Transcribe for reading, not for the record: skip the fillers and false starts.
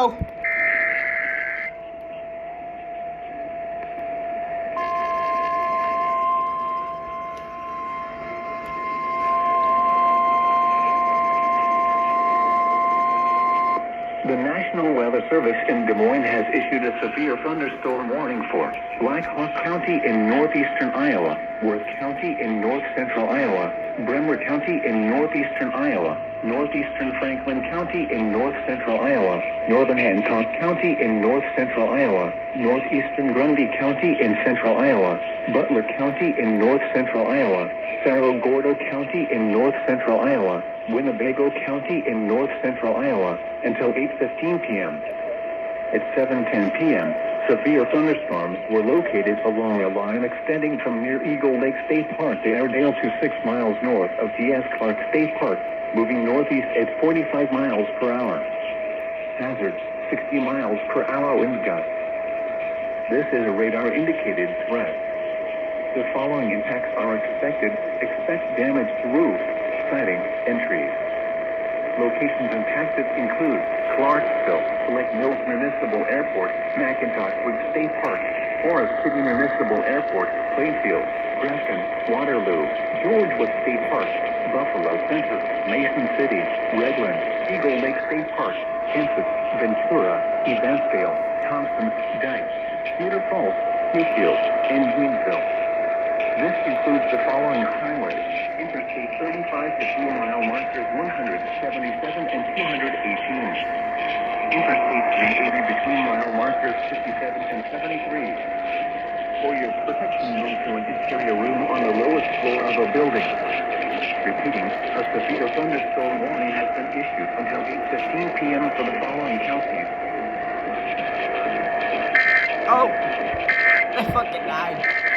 Oh. The National Weather Service in Des Moines has issued a severe thunderstorm warning for Black Hawk County in northeastern Iowa, Worth County in north-central Iowa, Bremer County in northeastern Iowa, northeastern Franklin County in north-central Iowa, northern Hancock County in north-central Iowa, northeastern Grundy County in central Iowa, Butler County in north-central Iowa, Cerro Gordo County in north-central Iowa, Winnebago County in north-central Iowa, until 8:15 p.m. At 7:10 p.m., severe thunderstorms were located along a line extending from near Eagle Lake State Park to Airedale to 6 miles north of T.S. Clark State Park, moving northeast at 45 miles per hour. Hazard, 60 miles per hour wind gusts. This is a radar-indicated threat. The following impacts are expected. Expect damage to roofs, siding, and trees. Locations impacted include Clarksville, Lake Mills Municipal Airport, McIntosh Woods State Park, Forest City Municipal Airport, Plainfield, Grafton, Waterloo, Georgewood State Park, Buffalo Center, Mason City, Redland, Eagle Lake State Park, Kansas, Ventura, Evansville, Thompson, Dykes, Cedar Falls, Newfield, and Greenville. This includes the following highways: Interstate 35 to 4-mile markers 177 and 218. Interstate 380 between mile markers 57 and 73. For your protection, move to an interior room on the lowest floor of a building. Repeating, a severe thunderstorm warning has been issued until 8:15 p.m. for the following counties. Oh. I fucking died.